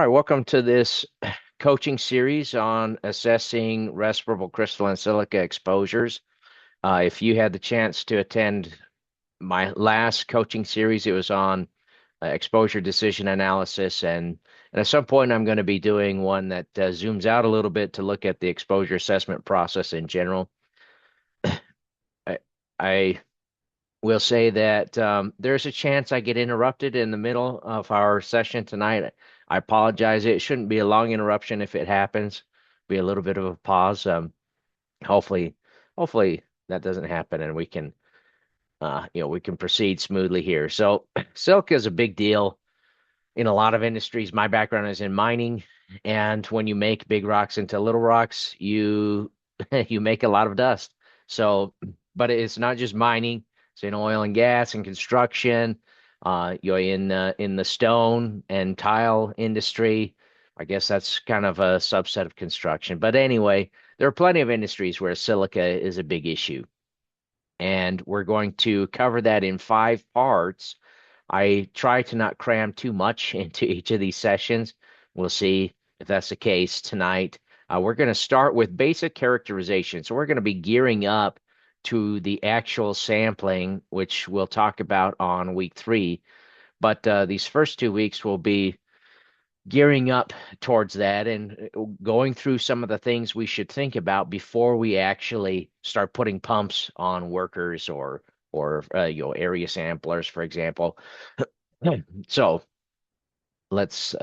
All right, welcome to this coaching series on assessing respirable crystalline silica exposures. If you had the chance to attend my last coaching series, it was on exposure decision analysis, and at some point I'm going to be doing one that zooms out a little bit to look at the exposure assessment process in general. I, I will say that there's a chance I get interrupted in the middle of our session tonight. I apologize. It shouldn't be a long interruption if it happens. Be a little bit of a pause. Hopefully, hopefully that doesn't happen, and we can proceed smoothly here. So, silk is a big deal in a lot of industries. My background is in mining, and when you make big rocks into little rocks, you you make a lot of dust. So, but it's not just mining. It's in oil and gas and construction. You're in the stone and tile industry. I guess that's kind of a subset of construction. But anyway, there are plenty of industries where silica is a big issue. And we're going to cover that in 5 parts. I try to not cram too much into each of these sessions. We'll see if that's the case tonight. We're going to start with basic characterization. So we're going to be gearing up to the actual sampling, which we'll talk about on week 3. But these first 2 weeks will be gearing up towards that and going through some of the things we should think about before we actually start putting pumps on workers or area samplers, for example. So let's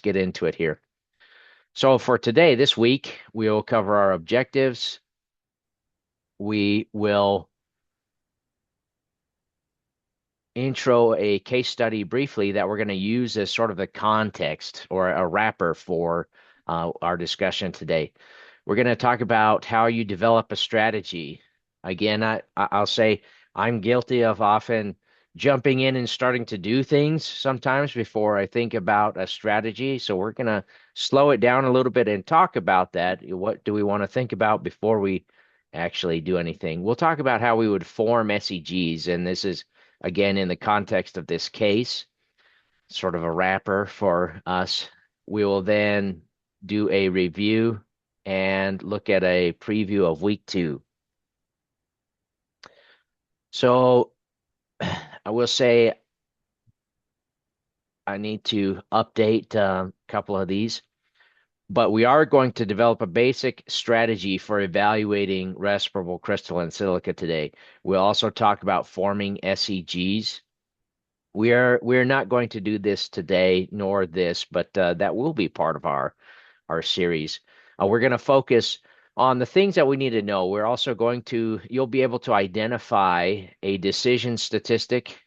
get into it here. So for today, this week, we'll cover our objectives. We will intro a case study briefly that we're going to use as sort of the context or a wrapper for our discussion today. We're going to talk about how you develop a strategy. Again, I'll say I'm guilty of often jumping in and starting to do things sometimes before I think about a strategy. So we're going to slow it down a little bit and talk about that. What do we want to think about before we actually do anything? We'll talk about how we would form SEGs, and this is again in the context of this case, sort of a wrapper for us. We will then do a review and look at a preview of week 2. So I will say I need to update a couple of these, but we are going to develop a basic strategy for evaluating respirable crystalline silica today. We'll also talk about forming SEGs. We're not going to do this today, nor this, but that will be part of our series. We're going to focus on the things that we need to know. We're also going to, you'll be able to identify a decision statistic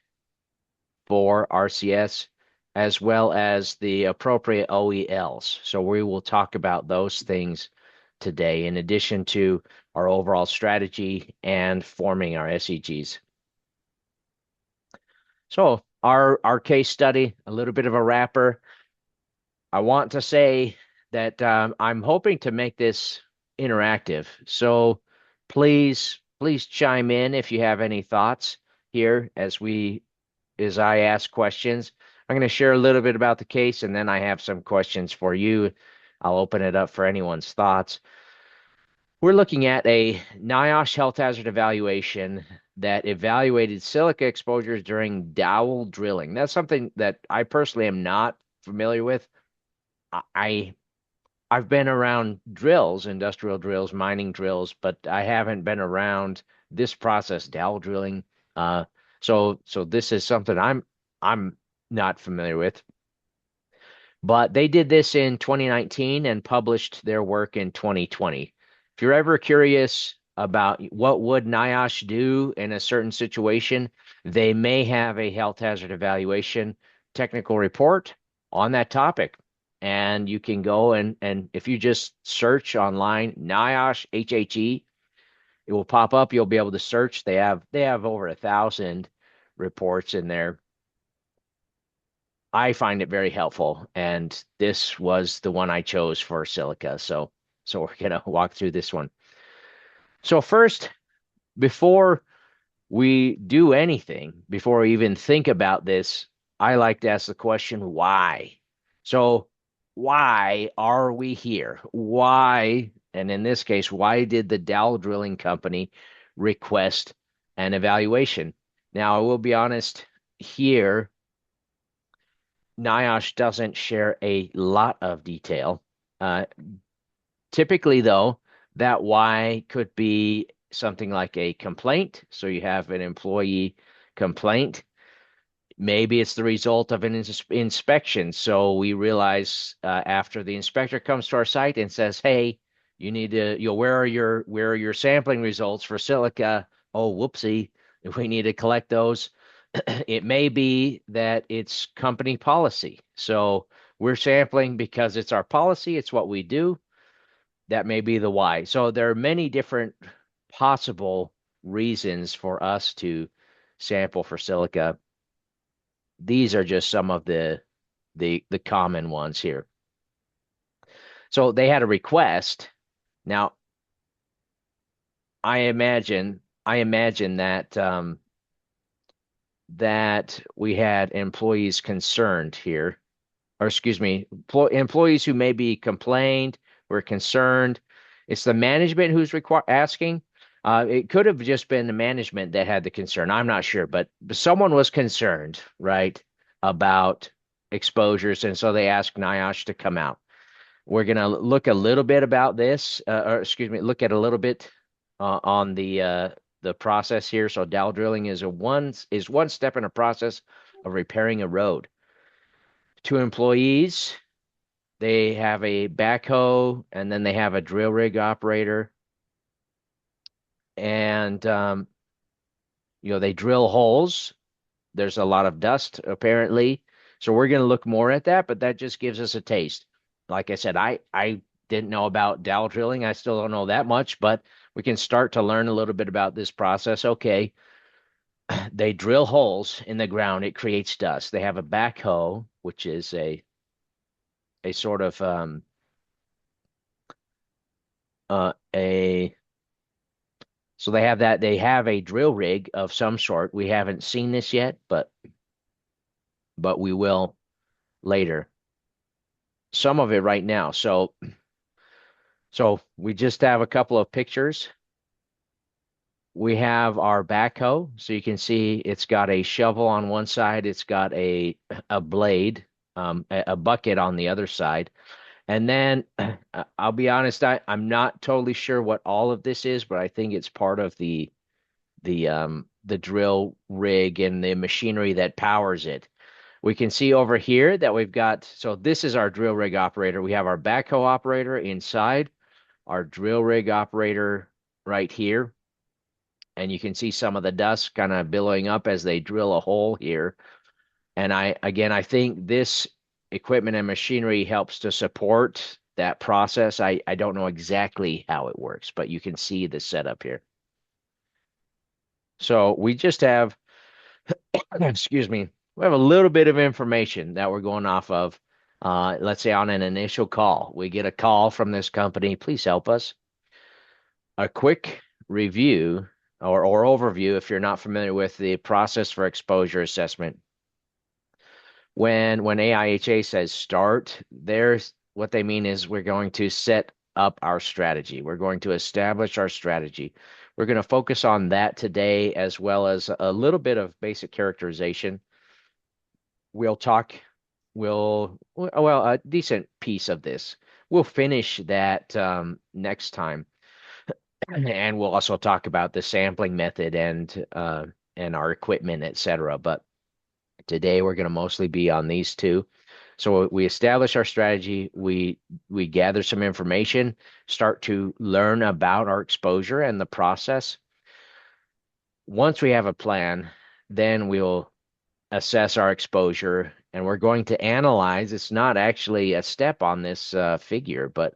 for RCS as well as the appropriate OELs. So we will talk about those things today, in addition to our overall strategy and forming our SEGs. So our case study, a little bit of a wrapper. I want to say that I'm hoping to make this interactive. So please chime in if you have any thoughts here as I ask questions. I'm going to share a little bit about the case, and then I have some questions for you. I'll open it up for anyone's thoughts. We're looking at a NIOSH health hazard evaluation that evaluated silica exposures during dowel drilling. That's something that I personally am not familiar with. I I've been around drills, industrial drills, mining drills, but I haven't been around this process, dowel drilling. Uh, so this is something I'm not familiar with. But they did this in 2019 and published their work in 2020. If you're ever curious about what would NIOSH do in a certain situation, they may have a health hazard evaluation technical report on that topic. And you can go and if you just search online NIOSH HHE, it will pop up. You'll be able to search. They have over 1,000 reports in there. I find it very helpful, and this was the one I chose for silica. So we're gonna walk through this one. So first, before we do anything, before we even think about this, I like to ask the question, why? So why are we here? Why, and in this case, why did the Dow Drilling Company request an evaluation? Now, I will be honest here, NIOSH doesn't share a lot of detail. Uh, Typically, though, that why could be something like a complaint. So you have an employee complaint. Maybe it's the result of an inspection. So we realize after the inspector comes to our site and says, "Hey, you need to, where are your sampling results for silica? Oh, whoopsie, we need to collect those." It may be that it's company policy. So we're sampling because it's our policy, it's what we do. That may be the why. So there are many different possible reasons for us to sample for silica. These are just some of the common ones here. So they had a request. Now, I imagine that that we had employees concerned here, or excuse me, employees who maybe complained, were concerned. It's the management who's asking. It could have just been the management that had the concern. I'm not sure, but someone was concerned, right, about exposures, and so they asked NIOSH to come out. We're going to look a little bit about this, or excuse me, look at a little bit on the process here. So dowel drilling is one step in a process of repairing a road. Two employees, they have a backhoe, and then they have a drill rig operator, and they drill holes. There's a lot of dust apparently, so we're going to look more at that. But that just gives us a taste. Like I said, I didn't know about dowel drilling. I still don't know that much, but we can start to learn a little bit about this process. Okay, they drill holes in the ground. It creates dust. They have a backhoe, which is a sort of a so they have that. They have a drill rig of some sort. We haven't seen this yet, but we will later. Some of it right now. So we just have a couple of pictures. We have our backhoe, so you can see it's got a shovel on one side, it's got a blade, a bucket on the other side. And then I'll be honest, I'm not totally sure what all of this is, but I think it's part of the drill rig and the machinery that powers it. We can see over here that we've got, so this is our drill rig operator. We have our backhoe operator inside, our drill rig operator right here. And you can see some of the dust kind of billowing up as they drill a hole here. And I think this equipment and machinery helps to support that process. I don't know exactly how it works, but you can see the setup here. So we just have, excuse me, we have a little bit of information that we're going off of. Let's say on an initial call, we get a call from this company. Please help us. A quick review or overview if you're not familiar with the process for exposure assessment. When AIHA says start, there's what they mean is we're going to set up our strategy. We're going to establish our strategy. We're going to focus on that today, as well as a little bit of basic characterization. We'll talk, a decent piece of this. We'll finish that next time. And we'll also talk about the sampling method and our equipment, etc. But today we're going to mostly be on these two. So we establish our strategy, we gather some information, start to learn about our exposure and the process. Once we have a plan, then we'll assess our exposure, and we're going to analyze. It's not actually a step on this figure, but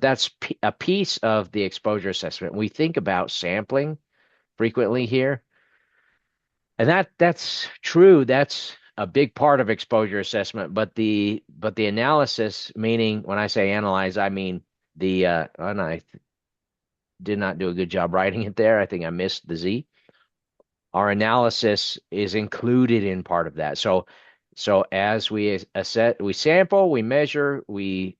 that's a piece of the exposure assessment. We think about sampling frequently here, and that's true. That's a big part of exposure assessment, but the analysis, meaning when I say analyze, I mean and I did not do a good job writing it there. I think I missed the Z. Our analysis is included in part of that. So So as we assess, we sample, we measure, we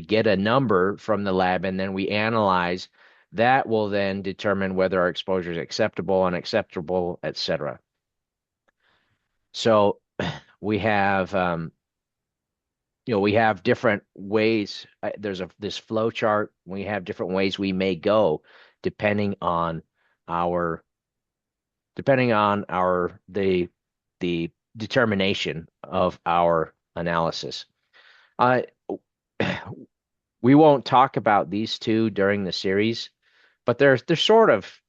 get a number from the lab, and then we analyze. That will then determine whether our exposure is acceptable, unacceptable, etc. So we have we have different ways. There's this flow chart. We have different ways we may go depending on our the determination of our analysis. Uh, we won't talk about these two during the series, but they're sort of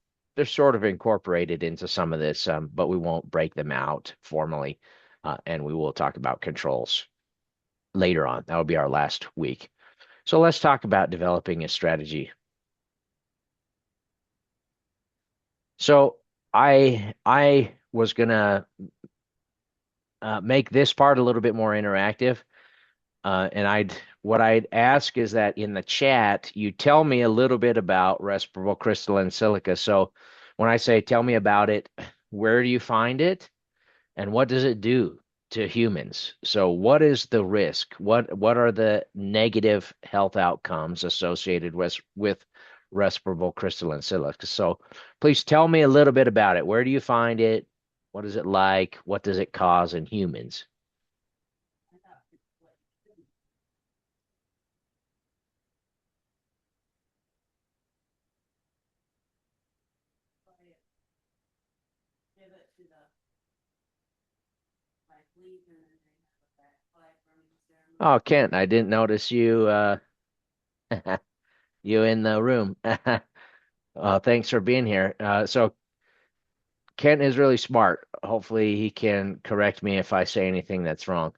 incorporated into some of this, but we won't break them out formally, and we will talk about controls later on. That will be our last week. So let's talk about developing a strategy. So I was gonna make this part a little bit more interactive. And what I'd ask is that in the chat, you tell me a little bit about respirable crystalline silica. So when I say tell me about it, where do you find it? And what does it do to humans? So what is the risk? What are the negative health outcomes associated with respirable crystalline silica? So please tell me a little bit about it. Where do you find it? What is it like? What does it cause in humans? Oh, Kent, I didn't notice you in the room. Thanks for being here. So Kent is really smart. Hopefully he can correct me if I say anything that's wrong.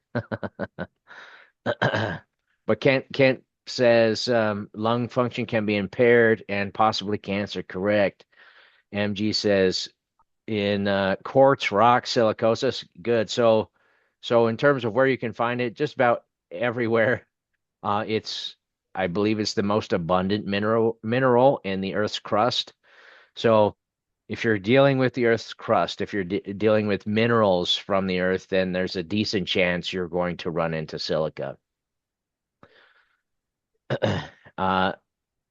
But Kent says lung function can be impaired and possibly cancer. Correct. MG says in quartz rock silicosis. Good. So in terms of where you can find it, just about everywhere. It's I believe it's the most abundant mineral in the Earth's crust. So if you're dealing with the Earth's crust, if you're dealing with minerals from the Earth, then there's a decent chance you're going to run into silica. uh,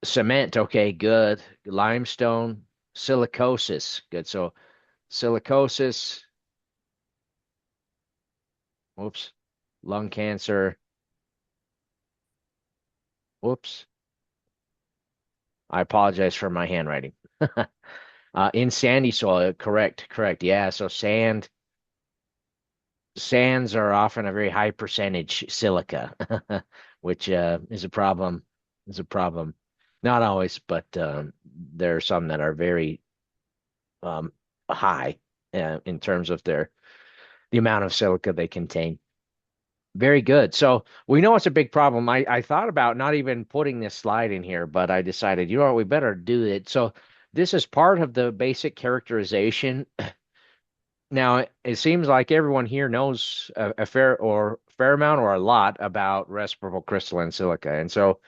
Cement, okay, good. Limestone, silicosis, good. So silicosis, whoops, lung cancer, whoops. I apologize for my handwriting. In sandy soil, correct, correct. Yeah, so sands are often a very high percentage silica, which is a problem. Is a problem. Not always, but there are some that are very um, high in terms of the amount of silica they contain. Very good. So we know it's a big problem. I thought about not even putting this slide in here, but I decided, you know what, we better do it. So this is part of the basic characterization. Now, it seems like everyone here knows a fair amount or a lot about respirable crystalline silica. And so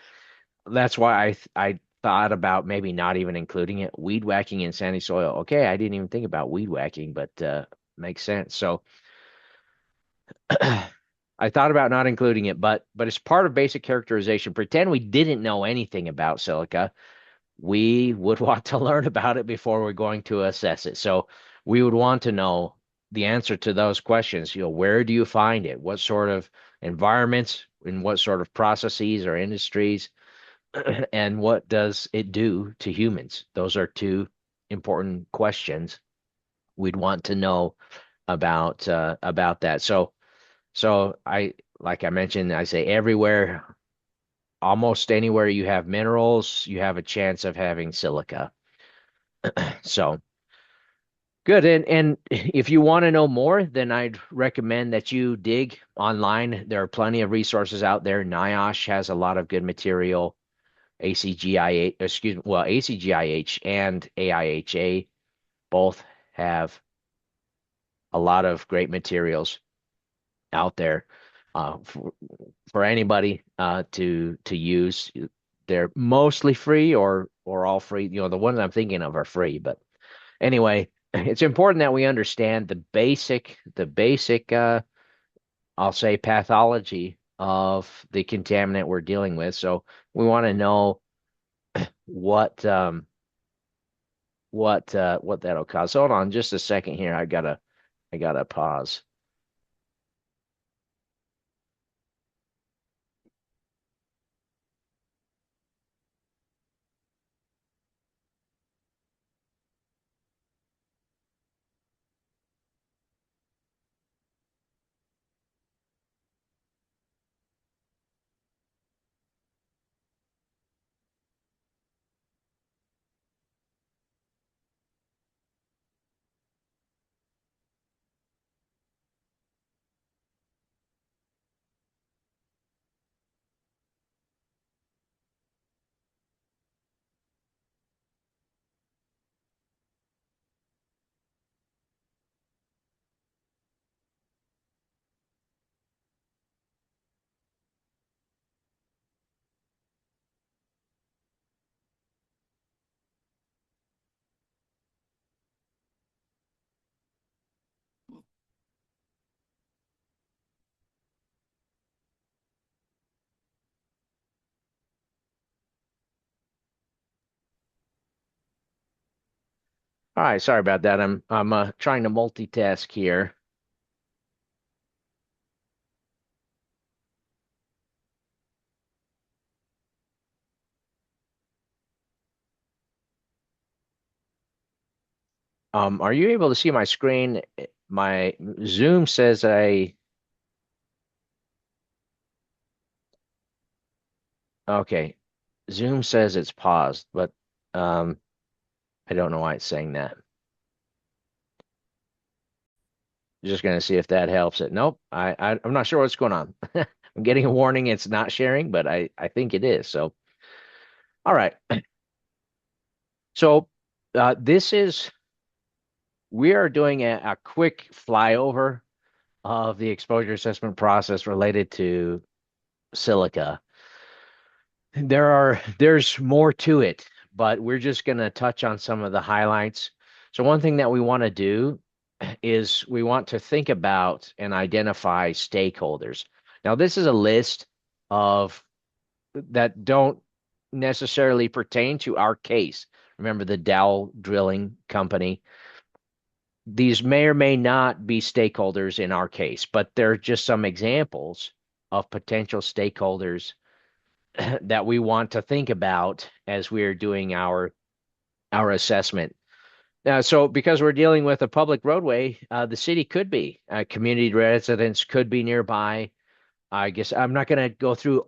that's why I thought about maybe not even including it. Weed whacking in sandy soil. Okay, I didn't even think about weed whacking, but makes sense. So I thought about not including it, but it's part of basic characterization. Pretend we didn't know anything about silica. We would want to learn about it before we're going to assess it. So we would want to know the answer to those questions. Where do you find it? What sort of environments, in what sort of processes or industries, and what does it do to humans? Those are two important questions we'd want to know about that. So like I mentioned, I say everywhere, almost anywhere you have minerals, you have a chance of having silica. So good. And if you want to know more, then I'd recommend that you dig online. There are plenty of resources out there. NIOSH has a lot of good material. ACGIH, excuse me, well, ACGIH and AIHA both have a lot of great materials out there for anybody to use. They're mostly free or all free. The ones I'm thinking of are free, but anyway, it's important that we understand the basic I'll say, pathology of the contaminant we're dealing with. So we want to know what what that'll cause. Hold on just a second here. I gotta pause. All right, sorry about that. I'm trying to multitask here. Are you able to see my screen? My Zoom says okay. Zoom says it's paused, but um, I don't know why it's saying that. Just gonna see if that helps it. Nope, I'm not sure what's going on. I'm getting a warning it's not sharing, but I think it is. So, all right. So, this is we are doing a quick flyover of the exposure assessment process related to silica. There's more to it, but we're just going to touch on some of the highlights. So one thing that we want to do is we want to think about and identify stakeholders. Now, this is a list of that don't necessarily pertain to our case. Remember the Dow Drilling Company. These may or may not be stakeholders in our case, but they're just some examples of potential stakeholders that we want to think about as we're doing our assessment. So because we're dealing with a public roadway, the city could be, community residents could be nearby. I guess I'm not going to go through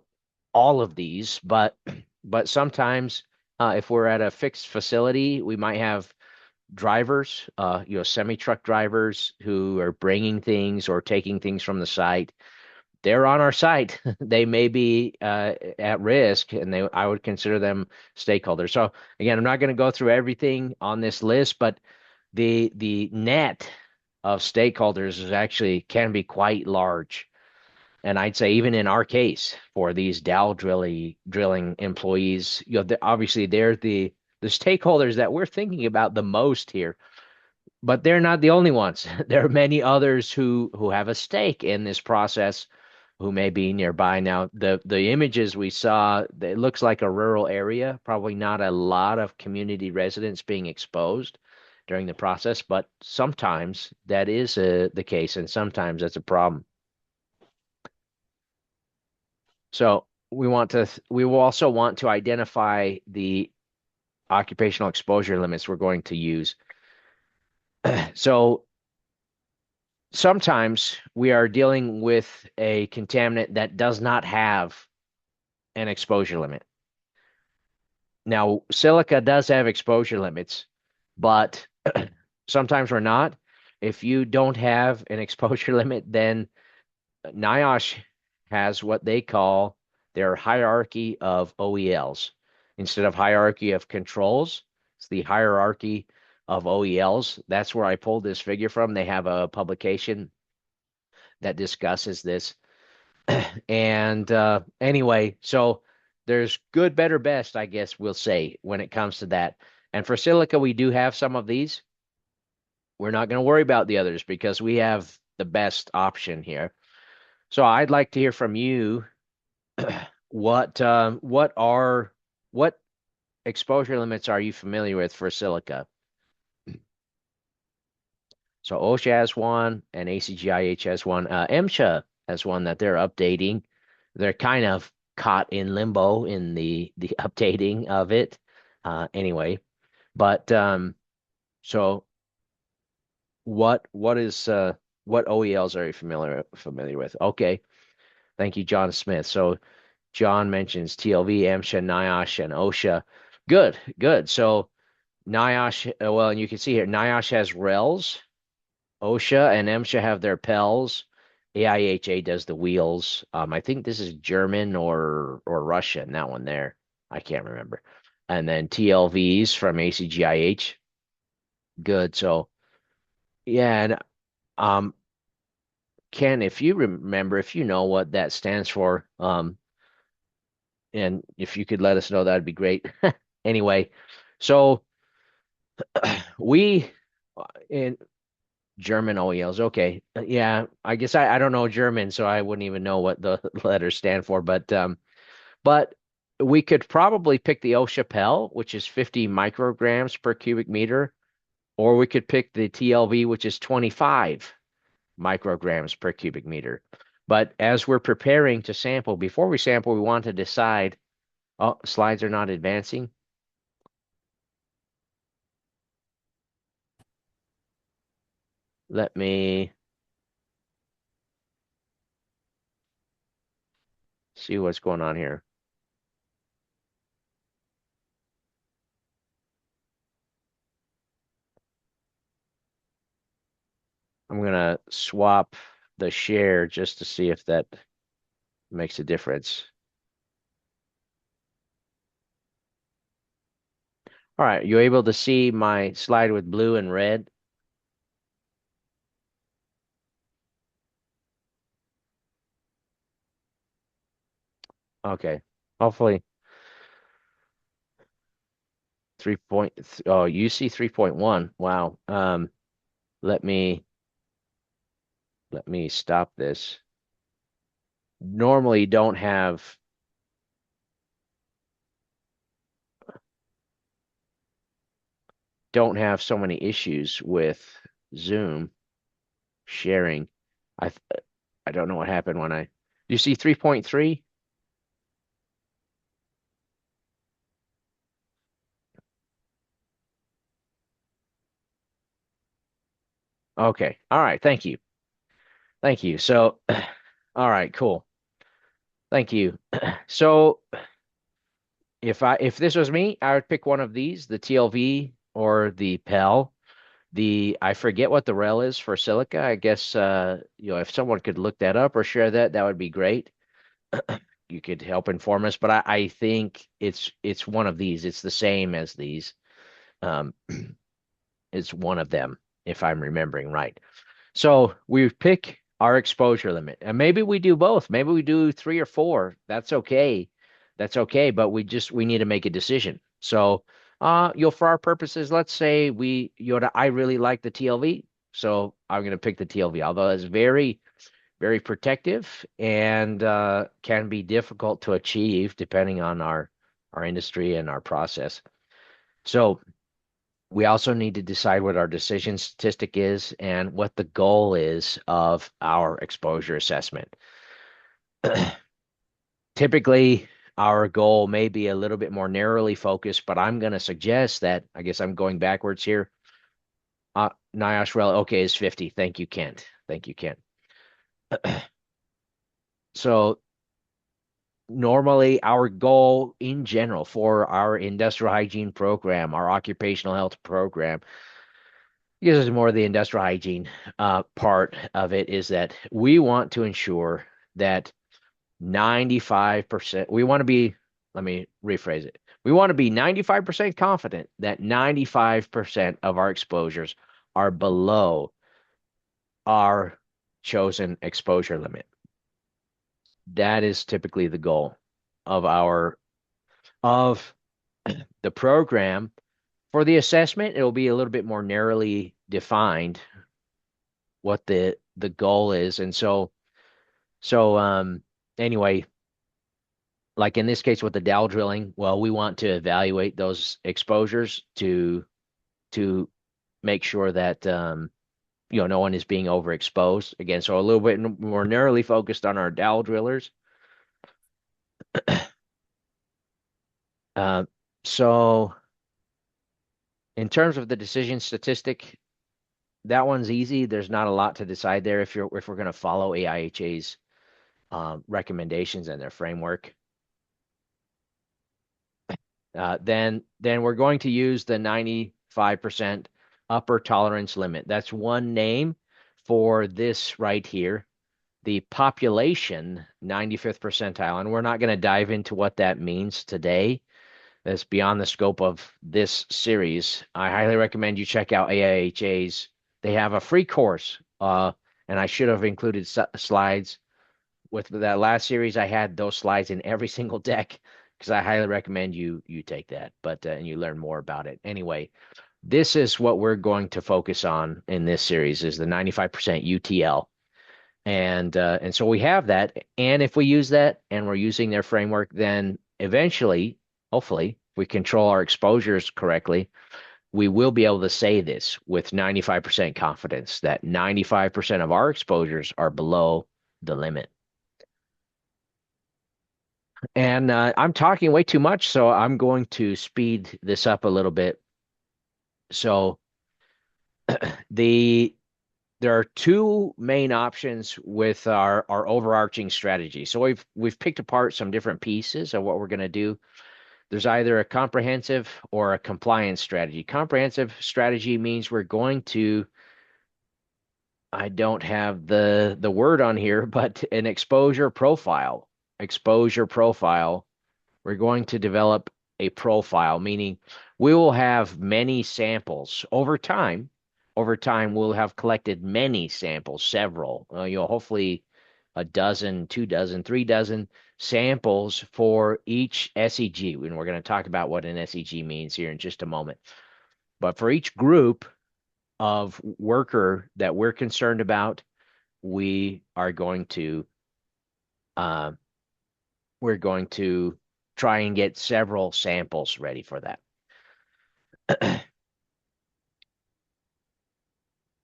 all of these, but sometimes if we're at a fixed facility, we might have drivers, semi-truck drivers who are bringing things or taking things from the site. They're on our site. They may be at risk, and I would consider them stakeholders. So again, I'm not going to go through everything on this list, but the net of stakeholders is actually can be quite large. And I'd say even in our case for these drilling employees, obviously they're the stakeholders that we're thinking about the most here, but they're not the only ones. There are many others who have a stake in this process who may be nearby. Now, the images we saw, it looks like a rural area, probably not a lot of community residents being exposed during the process, but sometimes that is the case, and sometimes that's a problem. So we will also want to identify the occupational exposure limits we're going to use. So sometimes we are dealing with a contaminant that does not have an exposure limit. Now, silica does have exposure limits, but sometimes we're not. If you don't have an exposure limit, then NIOSH has what they call their hierarchy of OELs. Instead of hierarchy of controls, it's the hierarchy of OELs. That's where I pulled this figure from. They have a publication that discusses this. And anyway, so there's good, better, best, I guess we'll say, when it comes to that. And for silica, we do have some of these. We're not going to worry about the others because we have the best option here. So I'd like to hear from you. What exposure limits are you familiar with for silica? So OSHA has one and ACGIH has one. MSHA has one that they're updating. They're kind of caught in limbo in the updating of it. Anyway, but so what OELs are you familiar with? Okay, thank you, John Smith. So John mentions TLV, MSHA, NIOSH, and OSHA. Good, good. So NIOSH, well, and you can see here, NIOSH has RELs. OSHA and MSHA have their PELs. AIHA does the wheels. I think this is German or Russian, that one there. I can't remember. And then TLVs from ACGIH. Good. So yeah, and um Ken, if you remember, if you know what that stands for, and if you could let us know, that'd be great. Anyway, so we in German OELs. Okay. Yeah, I guess I don't know German, so I wouldn't even know what the letters stand for, but we could probably pick the OSHA PEL, which is 50 micrograms per cubic meter, or we could pick the TLV, which is 25 micrograms per cubic meter. But as we're preparing to sample, before we sample, we want to decide. Oh, slides are not advancing. Let me see what's going on here. I'm gonna swap the share just to see if that makes a difference. All right, you able to see my slide with blue and red? Okay. Hopefully 3 point, oh, you see 3.1. Wow. Let me let me stop this. Normally don't have so many issues with Zoom sharing. I I don't know what happened when you see 3.3? Okay. All right. Thank you. Thank you. So, all right, cool. Thank you. So, if this was me, I would pick one of these, the TLV or the PEL. I forget what the rel is for silica. I guess if someone could look that up or share that, that would be great. You could help inform us, but I think it's one of these. It's the same as these. Um, it's one of them, if I'm remembering right. So we pick our exposure limit, and maybe we do both. Maybe we do three or four. That's okay. That's okay. But we need to make a decision. So, for our purposes, let's say I really like the TLV, so I'm going to pick the TLV. Although it's very, very protective and can be difficult to achieve depending on our industry and our process. So we also need to decide what our decision statistic is and what the goal is of our exposure assessment. Typically, our goal may be a little bit more narrowly focused, but I'm going to suggest that, I guess I'm going backwards here. NIOSH rel, okay, is 50. Thank you, Kent. Thank you, Kent. So normally our goal in general for our industrial hygiene program, our occupational health program, because it's more the industrial hygiene part of it, is that we want to ensure that 95%, let me rephrase it. We want to be 95% confident that 95% of our exposures are below our chosen exposure limit. That is typically the goal of of the program. For the assessment, it will be a little bit more narrowly defined what the goal is. And so So anyway, like in this case with the dowel drilling, well, we want to evaluate those exposures to make sure that no one is being overexposed. Again, so a little bit more narrowly focused on our dowel drillers. Uh, so in terms of the decision statistic, that one's easy. There's not a lot to decide there if we're going to follow AIHA's recommendations and their framework. Then we're going to use the 95% upper tolerance limit. That's one name for this right here. The population 95th percentile, and we're not going to dive into what that means today. That's beyond the scope of this series. I highly recommend you check out AIHA's. They have a free course, and I should have included slides with that last series. I had those slides in every single deck because I highly recommend you take that, but and you learn more about it. Anyway, this is what we're going to focus on in this series is the 95% UTL. And so we have that. And if we use that and we're using their framework, then eventually, hopefully, if we control our exposures correctly, we will be able to say this with 95% confidence that 95% of our exposures are below the limit. And I'm talking way too much, so I'm going to speed this up a little bit. So the there are two main options with our overarching strategy. So we've picked apart some different pieces of what we're going to do. There's either a comprehensive or a compliance strategy. Comprehensive strategy means we're going to, I don't have the word on here, but an exposure profile. Exposure profile. We're going to develop a profile, meaning we will have many samples over time. Over time, we'll have collected many samples, several, hopefully a dozen, 2 dozen, 3 dozen samples for each SEG. And we're going to talk about what an SEG means here in just a moment. But for each group of worker that we're concerned about, we are going to uh, we're going to try and get several samples ready for that.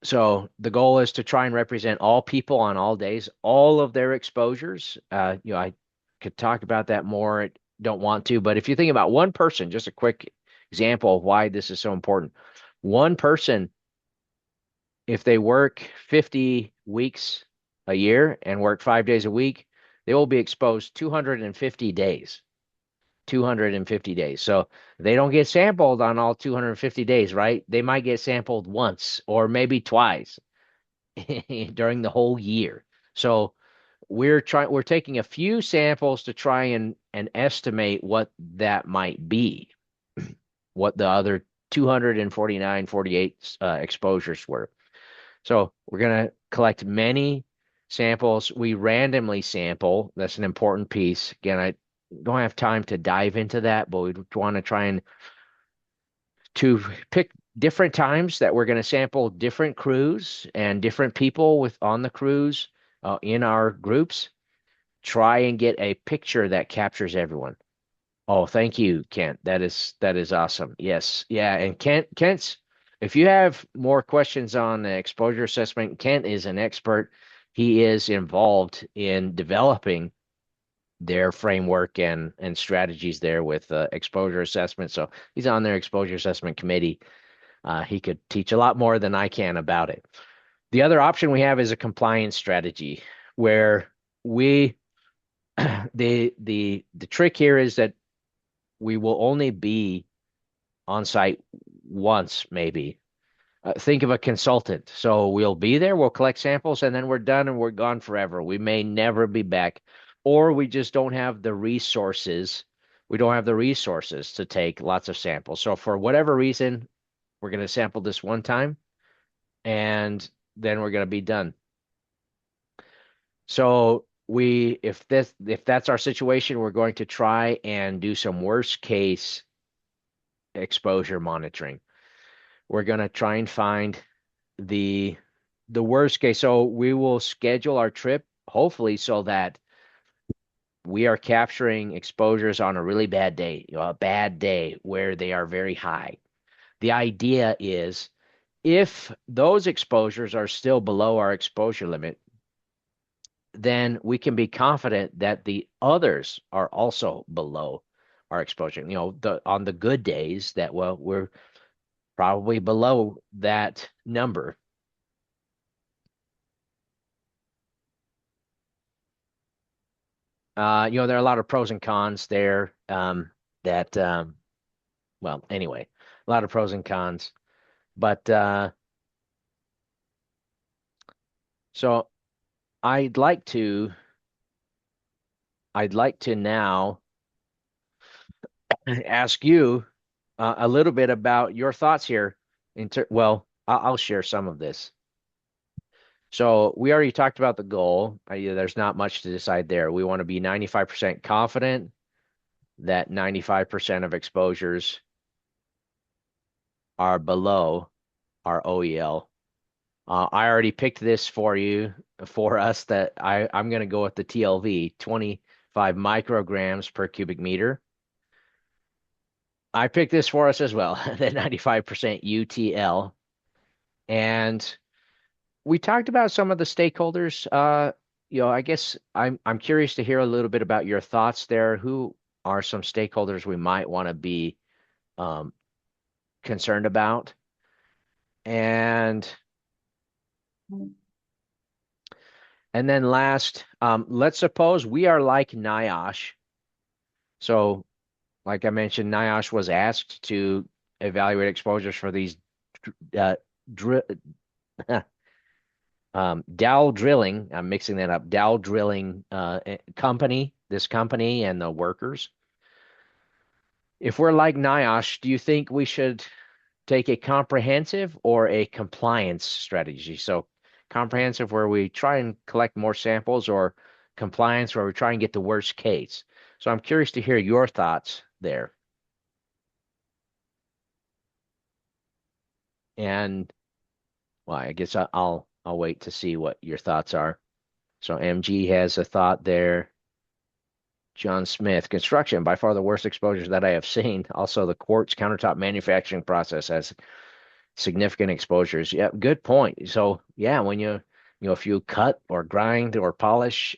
So the goal is to try and represent all people on all days, all of their exposures. I could talk about that more. I don't want to, but if you think about one person, just a quick example of why this is so important. One person, if they work 50 weeks a year and work 5 days a week, they will be exposed 250 days. 250 days. So they don't get sampled on all 250 days, right? They might get sampled once or maybe twice during the whole year. So we're taking a few samples to try and estimate what that might be, what the other 249, 48 exposures were. So we're going to collect many samples. We randomly sample. That's an important piece. Again, I don't have time to dive into that, but we want to try and to pick different times that we're going to sample different crews and different people with on the crews in our groups. Try and get a picture that captures everyone. Oh, thank you, Kent. That is awesome. Yes. Yeah, and Kent's if you have more questions on exposure assessment, Kent is an expert. He is involved in developing their framework and strategies there with exposure assessment. So he's on their exposure assessment committee. He could teach a lot more than I can about it. The other option we have is a compliance strategy where we the trick here is that we will only be on site once, maybe. Think of a consultant. So we'll be there, we'll collect samples, and then we're done and we're gone forever. We may never be back, or we just don't have the resources. We don't have the resources to take lots of samples. So for whatever reason, we're going to sample this one time, and then we're going to be done. So if that's our situation, we're going to try and do some worst case exposure monitoring. We're going to try and find the the worst case. So we will schedule our trip hopefully so that we are capturing exposures on a really bad day, a bad day where they are very high. The idea is if those exposures are still below our exposure limit, then we can be confident that the others are also below our exposure. On the good days that, well, we're probably below that number. There are a lot of pros and cons there. That well, anyway, a lot of pros and cons. But so I'd like to I'd like to now ask you a little bit about your thoughts here. Well, I'll share some of this. So we already talked about the goal. There's not much to decide there. We want to be 95% confident that 95% of exposures are below our OEL. I already picked this for us, that I'm going to go with the TLV, 25 micrograms per cubic meter. I picked this for us as well, the 95% UTL. And we talked about some of the stakeholders. I guess I'm curious to hear a little bit about your thoughts there. Who are some stakeholders we might want to be um, concerned about? And and then last, let's suppose we are like NIOSH. So, like I mentioned, NIOSH was asked to evaluate exposures for these uh, dri Dow Drilling. I'm mixing that up. Dow Drilling company, this company and the workers. If we're like NIOSH, do you think we should take a comprehensive or a compliance strategy? So comprehensive where we try and collect more samples, or compliance where we try and get the worst case. So I'm curious to hear your thoughts there. And well, I guess I'll wait to see what your thoughts are. So MG has a thought there. John Smith, construction, by far the worst exposures that I have seen. Also, the quartz countertop manufacturing process has significant exposures. Yeah, good point. So yeah, when if you cut or grind or polish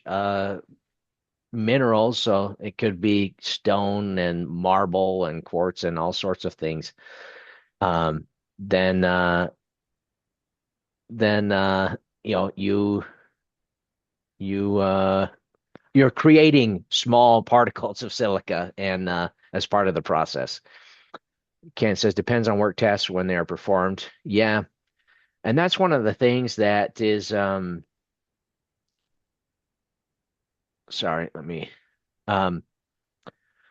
minerals, so it could be stone and marble and quartz and all sorts of things, um, then then you you're creating small particles of silica and as part of the process. Ken says depends on work tests when they are performed. Yeah, and that's one of the things that is sorry, let me um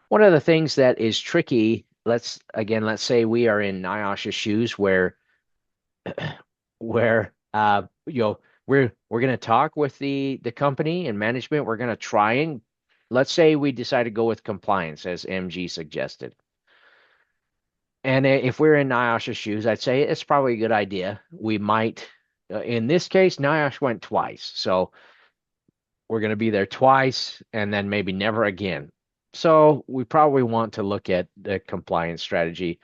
one of the things that is tricky, let's say we are in NIOSH's shoes where we're going to talk with the company and management. We're going to try and let's say we decide to go with compliance as MG suggested. And if we're in NIOSH's shoes, I'd say it's probably a good idea. We might, in this case, NIOSH went twice. So we're going to be there twice and then maybe never again. So we probably want to look at the compliance strategy,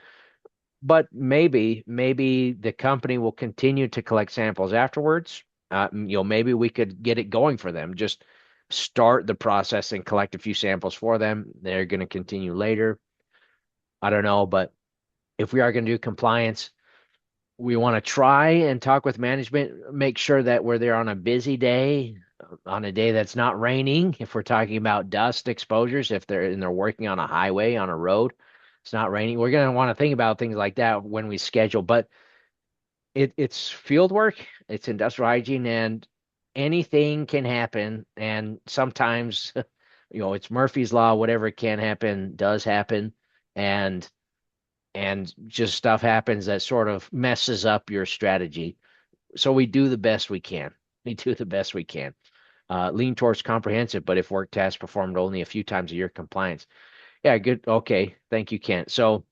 but maybe the company will continue to collect samples afterwards. Maybe we could get it going for them. Just start the process and collect a few samples for them. They're going to continue later. I don't know, but if we are going to do compliance, we want to try and talk with management, make sure that we're there on a busy day, on a day that's not raining. If we're talking about dust exposures, if they're working on a highway, on a road, it's not raining. We're going to want to think about things like that when we schedule. But it's field work, it's industrial hygiene, and anything can happen. And sometimes, it's Murphy's Law, whatever can happen does happen. And just stuff happens that sort of messes up your strategy. So we do the best we can. We do the best we can. Lean towards comprehensive, but if work tasks performed only a few times a year, compliance. Yeah, good. Okay, thank you, Kent. So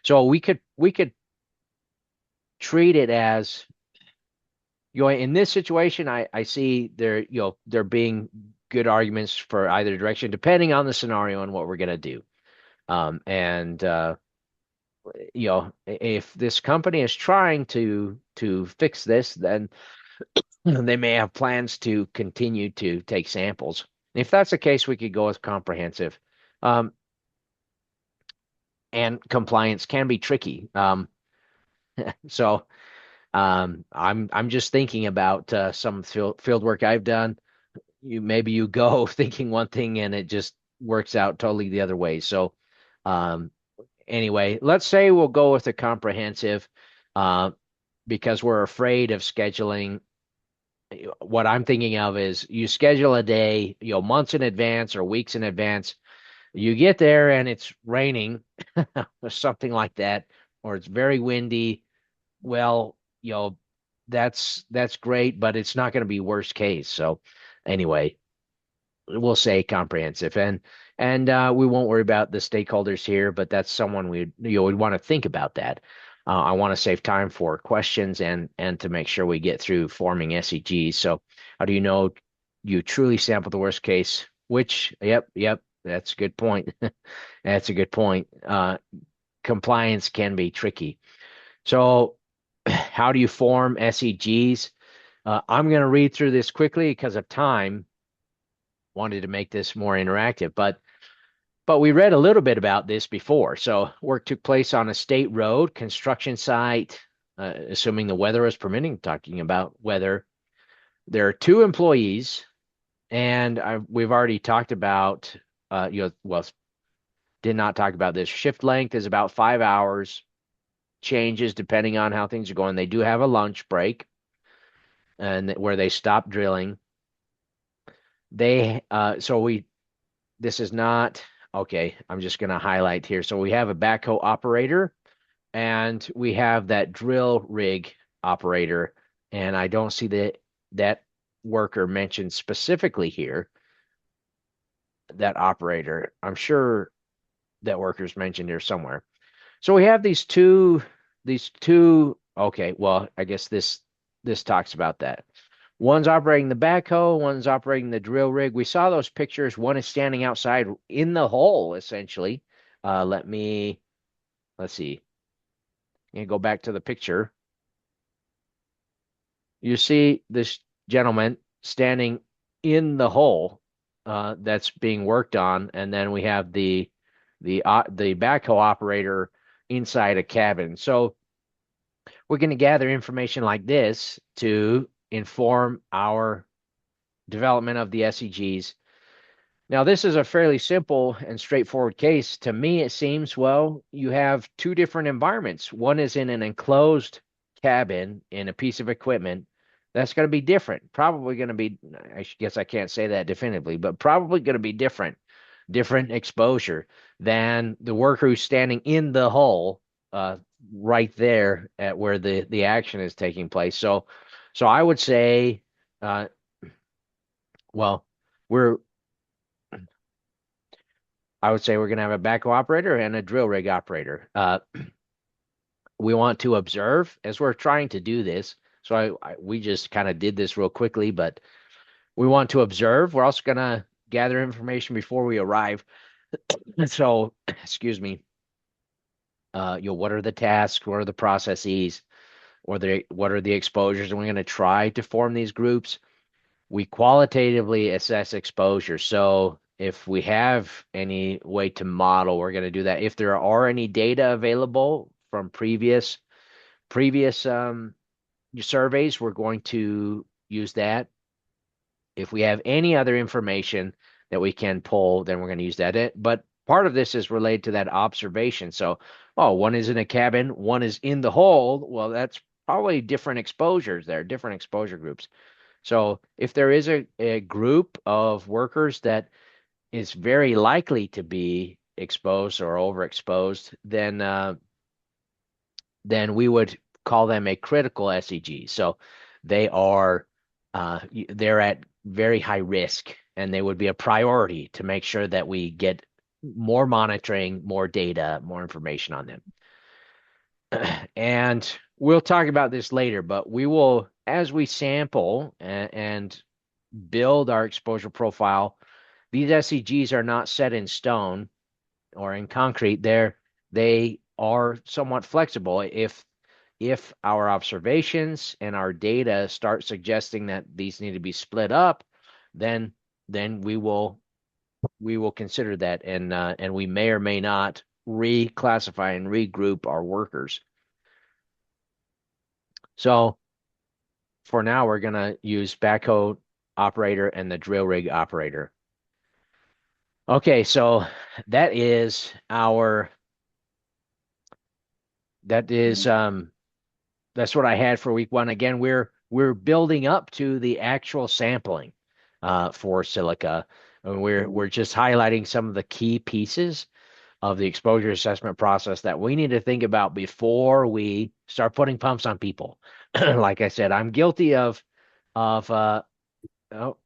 we could treat it as in this situation, I see there being good arguments for either direction, depending on the scenario and what we're going to do. And if this company is trying to fix this, then they may have plans to continue to take samples. If that's the case, we could go with comprehensive. Um, and compliance can be tricky. So I'm just thinking about some field work I've done. Maybe you go thinking one thing and it just works out totally the other way. So um, anyway, let's say we'll go with a comprehensive uh, because we're afraid of scheduling. What I'm thinking of is you schedule a day, months in advance or weeks in advance. You get there and it's raining or something like that, or it's very windy. Well, that's great, but it's not going to be worst case. So anyway, we'll say comprehensive, and we won't worry about the stakeholders here, but that's someone we'd want to think about that. I want to save time for questions and to make sure we get through forming SEGs. So how do you know you truly sample the worst case? Yep, that's a good point. That's a good point. Compliance can be tricky. So how do you form SEGs? I'm going to read through this quickly because of time. Wanted to make this more interactive, but we read a little bit about this before. So work took place on a state road, construction site, assuming the weather is permitting, talking about weather. There are two employees, and we've already talked about, well, did not talk about this. Shift length is about 5 hours, changes depending on how things are going. They do have a lunch break and where they stop drilling. This is not, okay, I'm just going to highlight here. So we have a backhoe operator and we have that drill rig operator. And I don't see that worker mentioned specifically here, that operator. I'm sure that worker's mentioned here somewhere. So we have these two, okay, well, I guess this talks about that. One's operating the backhoe, one's operating the drill rig. We saw those pictures. One is standing outside in the hole, essentially. Let's see. And go back to the picture. You see this gentleman standing in the hole that's being worked on, and then we have the backhoe operator inside a cabin. So we're going to gather information like this to inform our development of the SEGs. Now, this is a fairly simple and straightforward case. To me, it seems, well, you have two different environments. One is in an enclosed cabin in a piece of equipment. That's going to be different. Probably going to be, I guess I can't say that definitively, but probably going to be different exposure than the worker who's standing in the hole right there at where the action is taking place. So I would say, uh, well, we're I would say we're going to have a backhoe operator and a drill rig operator. We want to observe as we're trying to do this. So we just kind of did this real quickly, but we want to observe. We're also going to gather information before we arrive. So, excuse me. What are the tasks? What are the processes? What are the exposures? And we're going to try to form these groups. We qualitatively assess exposure. So if we have any way to model, we're going to do that. If there are any data available from previous surveys, we're going to use that. If we have any other information that we can pull, then we're going to use that. But part of this is related to that observation. So, one is in a cabin, one is in the hole. Well, that's probably different exposures there, different exposure groups. So if there is a group of workers that is very likely to be exposed or overexposed, then we would call them a critical SEG. So they are they're at very high risk, and they would be a priority to make sure that we get more monitoring, more data, more information on them. And we'll talk about this later, but we will as we sample and build our exposure profile, these SEGs are not set in stone or in concrete. They are somewhat flexible. If our observations and our data start suggesting that these need to be split up, then we will consider that, and we may or may not reclassify and regroup our workers. So for now, we're gonna use backhoe operator and the drill rig operator. Okay, so that is our that is that's what I had for week one. Again, we're building up to the actual sampling for Silica, and we're just highlighting some of the key pieces of the exposure assessment process that we need to think about before we start putting pumps on people. Like I said, I'm guilty of oh,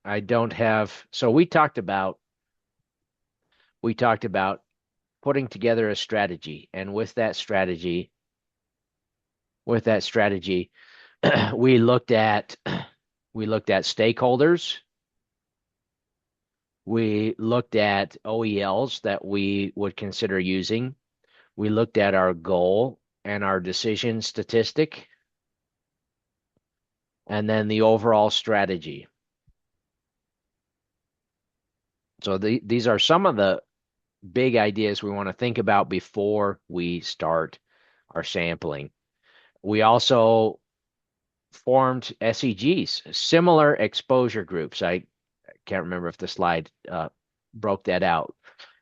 I don't have. So we talked about putting together a strategy, and with that strategy, we looked at stakeholders. We looked at OELs that we would consider using. We looked at our goal and our decision statistic, and then the overall strategy. So these are some of the big ideas we want to think about before we start our sampling. We also formed SEGs, similar exposure groups. I can't remember if the slide broke that out.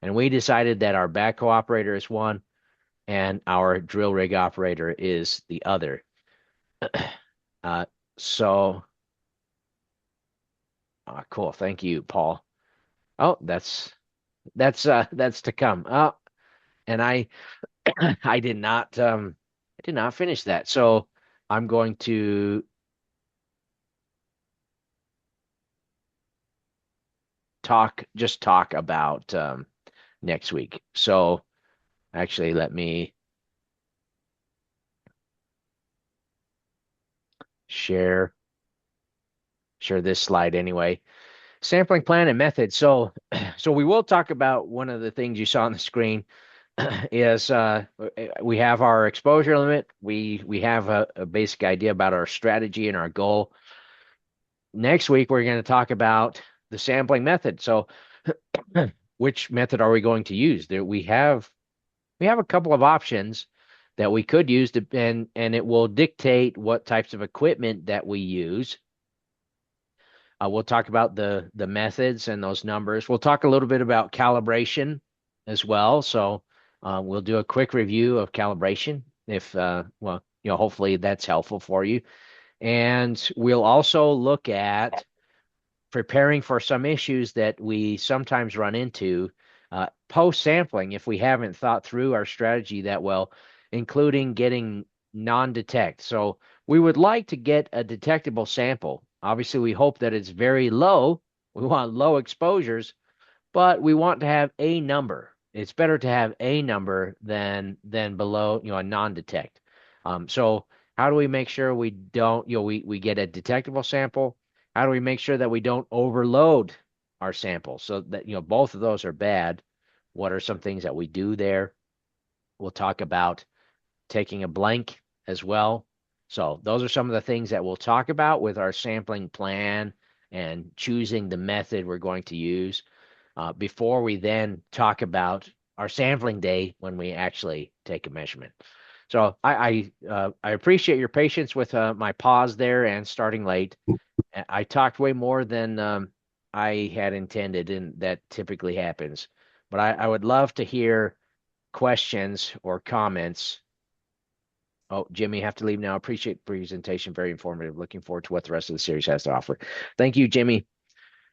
And we decided that our backhoe operator is one and our drill rig operator is the other. uh, so, cool. Thank you, Paul. Oh, that's to come. Oh, and I did not finish that. So I'm going to talk about next week. So actually, let me share this slide anyway. Sampling plan and method. So we will talk about one of the things you saw on the screen is we have our exposure limit. We have a basic idea about our strategy and our goal. Next week, we're going to talk about the sampling method. So which method are we going to use? We have a couple of options that we could use and it will dictate what types of equipment that we use. We'll talk about the methods and those numbers. We'll talk a little bit about calibration as well. So we'll do a quick review of calibration if well, hopefully that's helpful for you. And we'll also look at preparing for some issues that we sometimes run into post sampling if we haven't thought through our strategy that well, including getting non-detect. So we would like to get a detectable sample. Obviously, we hope that it's very low. We want low exposures, but we want to have a number. It's better to have a number than below, a non-detect. So how do we make sure we don't, we get a detectable sample? How do we make sure that we don't overload our sample so that, both of those are bad? What are some things that we do there? We'll talk about taking a blank as well. So those are some of the things that we'll talk about with our sampling plan and choosing the method we're going to use before we then talk about our sampling day when we actually take a measurement. So I appreciate your patience with my pause there and starting late. I talked way more than I had intended, and that typically happens. But I would love to hear questions or comments. Oh, Jimmy, have to leave now. Appreciate the presentation. Very informative. Looking forward to what the rest of the series has to offer. Thank you, Jimmy.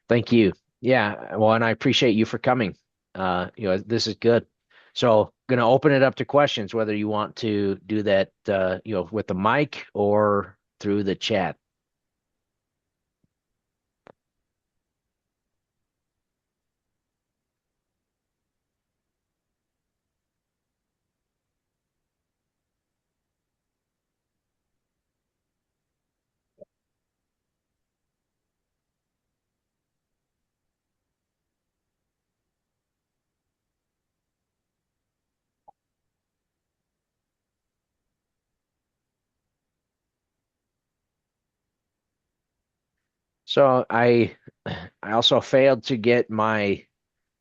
Thank you. Yeah, well, and I appreciate you for coming. This is good. So, gonna open it up to questions, whether you want to do that, with the mic or through the chat. So I also failed to get my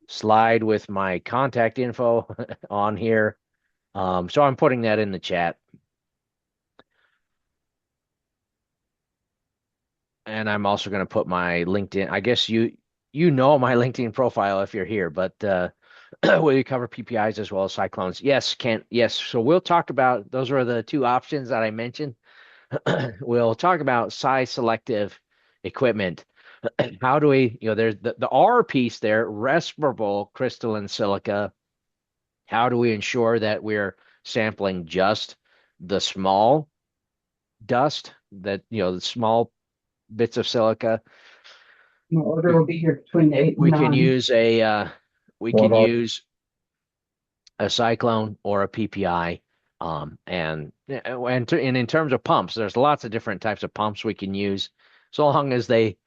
slide with my contact info on here. So I'm putting that in the chat. And I'm also going to put my LinkedIn. I guess you know my LinkedIn profile if you're here, but will you cover PPIs as well as cyclones? Yes, Kent. Yes. So we'll talk about those are the two options that I mentioned. We'll talk about size selective equipment. How do we, there's the R piece there, respirable crystalline silica. How do we ensure that we're sampling just the small dust, that, the small bits of silica? My order We will be here between 8 and we can 9. use we What can are use a cyclone or a PPI. And in terms of pumps, there's lots of different types of pumps we can use, so long as they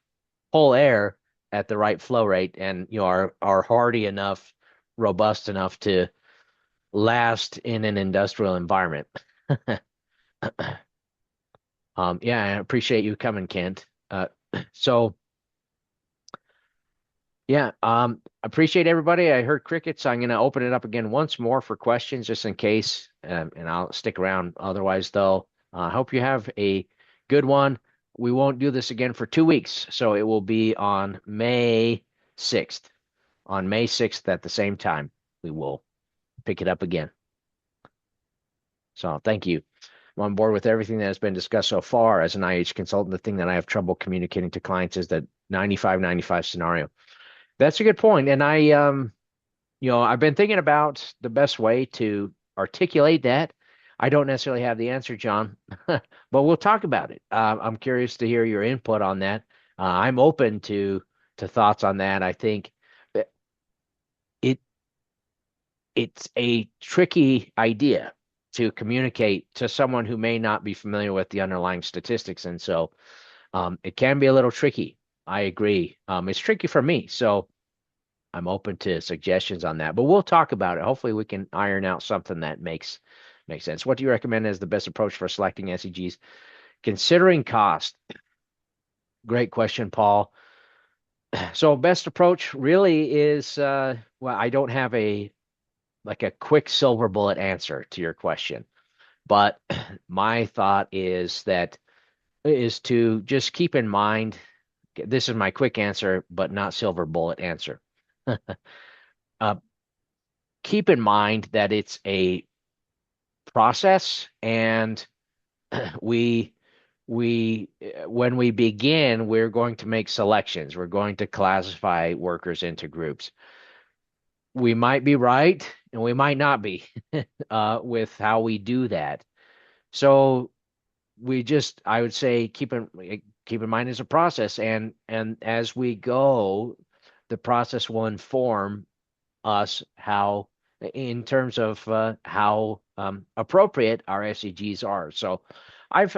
pull air at the right flow rate and are hardy enough, robust enough to last in an industrial environment. Yeah, I appreciate you coming, Kent. So yeah, appreciate everybody. I heard crickets. So I'm going to open it up again once more for questions, just in case, and I'll stick around. Otherwise, though, I hope you have a good one. We won't do this again for 2 weeks, so it will be on May 6th. On May 6th at the same time, we will pick it up again. So thank you. I'm on board with everything that has been discussed so far. As an IH consultant, the thing that I have trouble communicating to clients is that 95-95 scenario. That's a good point. And I've been thinking about the best way to articulate that. I don't necessarily have the answer, John, but we'll talk about it. I'm curious to hear your input on that. I'm open to thoughts on that. I think that it it's a tricky idea to communicate to someone who may not be familiar with the underlying statistics, and so it can be a little tricky. I agree. It's tricky for me, so I'm open to suggestions on that, but we'll talk about it. Hopefully, we can iron out something that makes sense. What do you recommend as the best approach for selecting SEGs? Considering cost. Great question, Paul. So, best approach really is well, I don't have a quick silver bullet answer to your question, but my thought is to just keep in mind. This is my quick answer, but not silver bullet answer. uh, Keep in mind that it's a process, and we when we begin, we're going to make selections. We're going to classify workers into groups. We might be right and we might not be with how we do that. So I would say keep in mind it's a process, and as we go, the process will inform us how in terms of how appropriate our SEGs are. So I've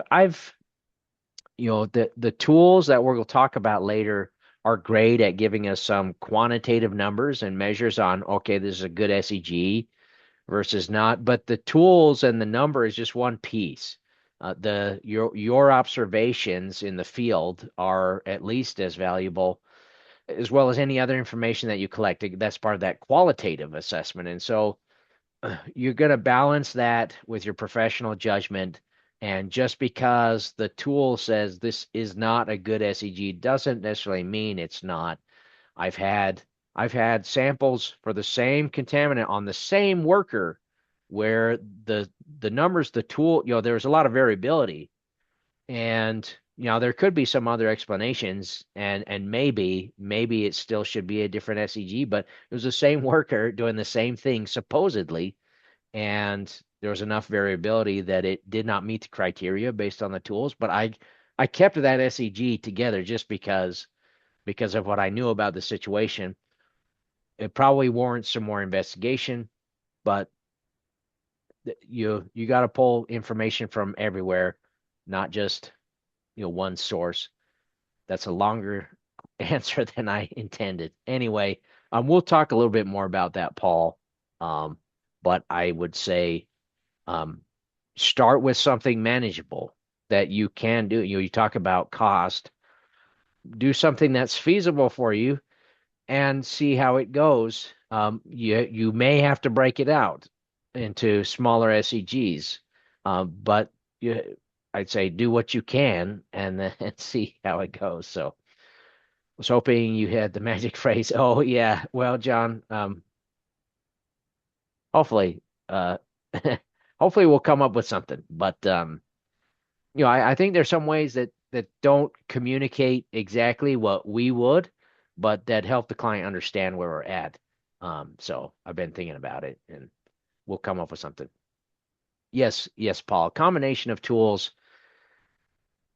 the tools that we'll talk about later are great at giving us some quantitative numbers and measures on, okay, this is a good SEG versus not. But the tools and the number is just one piece. The your observations in the field are at least as valuable as well as any other information that you collect. That's part of that qualitative assessment. And so you're going to balance that with your professional judgment. And just because the tool says this is not a good SEG doesn't necessarily mean it's not. I've had I've had samples for the same contaminant on the same worker where the numbers, the tool, there's a lot of variability, and there could be some other explanations, and maybe it still should be a different SEG, but it was the same worker doing the same thing supposedly, and there was enough variability that it did not meet the criteria based on the tools. But I kept that SEG together just because of what I knew about the situation. It probably warrants some more investigation, but you got to pull information from everywhere, not just one source. That's a longer answer than I intended. Anyway, we'll talk a little bit more about that, Paul. Um, but I would say um, start with something manageable that you can do. You talk about cost. do something that's feasible for you and see how it goes. You may have to break it out into smaller SEGs, but I'd say do what you can and then see how it goes. So I was hoping you had the magic phrase. Oh yeah, well, John, hopefully, uh, hopefully we'll come up with something. But I think there's some ways that don't communicate exactly what we would, but that help the client understand where we're at. So I've been thinking about it, and we'll come up with something. Yes, yes, Paul. Combination of tools,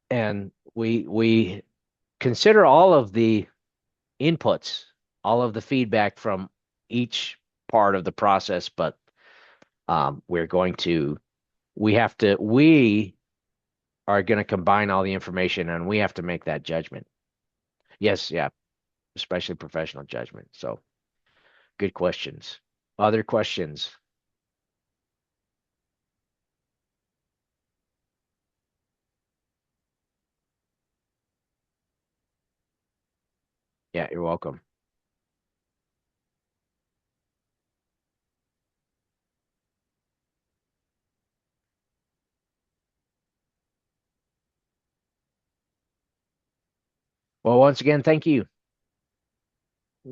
and we consider all of the inputs, all of the feedback from each part of the process, but we're going to we are going to combine all the information, and we have to make that judgment. Yes, yeah, especially professional judgment. So good questions. Other questions? Yeah, you're welcome. Well, once again, thank you.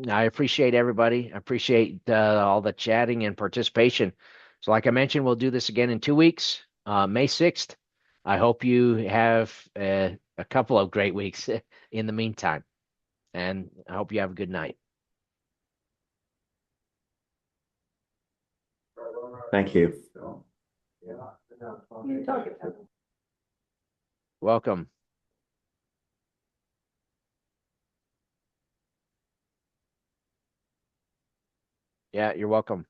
I appreciate everybody. I appreciate all the chatting and participation. So, like I mentioned, we'll do this again in 2 weeks, May 6th. I hope you have a couple of great weeks in the meantime, and I hope you have a good night. Thank you. Welcome. Yeah, you're welcome.